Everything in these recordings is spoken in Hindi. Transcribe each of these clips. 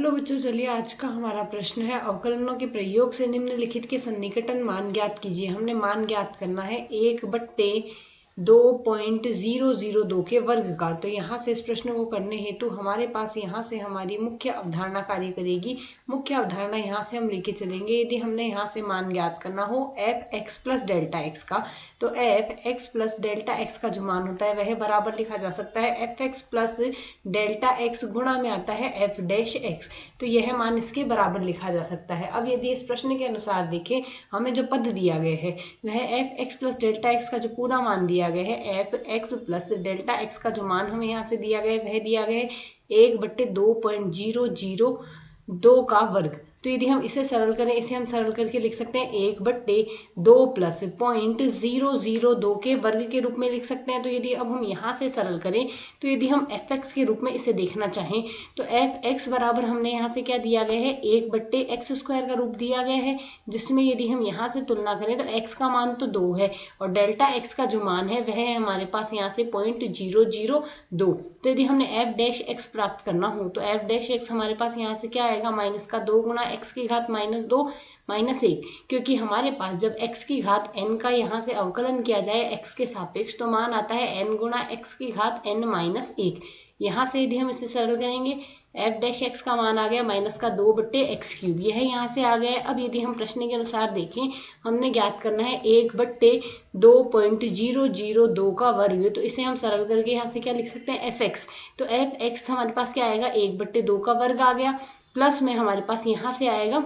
हेलो बच्चों, चलिए आज का हमारा प्रश्न है अवकलनों के प्रयोग से निम्नलिखित के सन्निकटन मान ज्ञात कीजिए। हमने मान ज्ञात करना है 1/2.002 के वर्ग का। तो यहाँ से इस प्रश्न को करने हेतु हमारे पास यहाँ से हमारी मुख्य अवधारणा कार्य करेगी। मुख्य अवधारणा यहाँ से हम लेके चलेंगे। यदि हमने यहाँ से मान ज्ञात करना हो F x plus delta x का, तो F x plus delta x का जो मान होता है वह बराबर लिखा जा सकता है F x plus delta x गुणा में आता है एफ डैश एक्स। तो यह मान इसके बराबर लिखा जा सकता है। अब यदि इस प्रश्न के अनुसार देखें, हमें जो पद दिया गया है वह F x plus delta x का जो पूरा मान दिया गया है, F x plus delta x का जो मान हमें यहाँ से दिया गया है वह दिया गया है 1/2.002 का वर्ग। तो यदि हम इसे सरल करें, इसे हम सरल करके लिख सकते हैं 1/2 प्लस 0.002 के वर्ग के रूप में लिख सकते हैं। तो यदि अब हम यहाँ से सरल करें, तो यदि हम एफ एक्स के रूप में इसे देखना चाहें तो एफ एक्स बराबर हमने यहाँ से क्या दिया गया है 1/x² का रूप दिया गया है, जिसमें यदि हम यहाँ से तुलना करें तो x का मान तो 2 है और डेल्टा x का जो मान है वह है हमारे पास यहाँ से 0.002। तो यदि हमने एफ डैश एक्स प्राप्त करना हो तो एफ डैश एक्स हमारे पास यहाँ से क्या आएगा, माइनस का 2 गुना एक्स की घात -2 -1, क्योंकि हमारे पास जब x की घात n का यहाँ से अवकलन किया जाए x के सापेक्ष तो मान आता है n गुना x की घात n-1। यहाँ से यदि हम इसे सरल करेंगे एफ डैश एक्स का मान आ गया -2/x³, यह यहाँ से आ गया है। अब यदि हम प्रश्न के अनुसार देखें, हमने ज्ञात करना है 1/2.002 का वर्ग। तो इसे हम सरल करके यहाँ से क्या लिख सकते हैं एफ एक्स। तो एफ एक्स हमारे पास क्या आएगा 1/2 का वर्ग आ गया, प्लस में हमारे पास यहाँ से आएगा,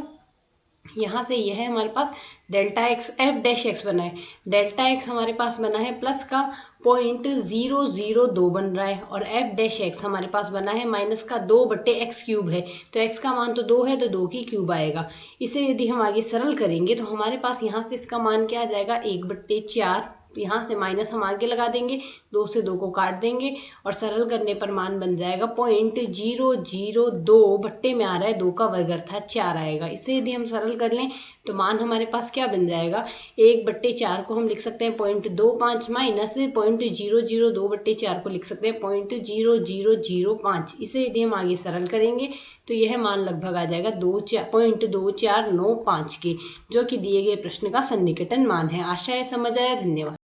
यहाँ से यह है हमारे पास delta x, f dash x बना है, डेल्टा एक्स हमारे पास बना है प्लस का 0.002 बन रहा है और एफ डैश एक्स हमारे पास बना है माइनस का 2/x³ है। तो x का मान तो 2 है तो 2 की क्यूब आएगा। इसे यदि हम आगे सरल करेंगे तो हमारे पास यहाँ से इसका मान क्या आ जाएगा 1/4। यहाँ से माइनस हम आगे लगा देंगे, 2 से 2 को काट देंगे और सरल करने पर मान बन जाएगा 0.002 बट्टे में आ रहा है 2 का वर्ग अर्थात 4 आएगा। इसे यदि हम सरल कर लें तो मान हमारे पास क्या बन जाएगा 1/4 को हम लिख सकते हैं 0.25 माइनस 0.002/4 को लिख सकते हैं 0.0005। इसे यदि हम आगे सरल करेंगे तो यह मान लगभग आ जाएगा 0.2495 के, जो कि दिए गए प्रश्न का सन्निकटन मान है। आशा है समझ आया। धन्यवाद।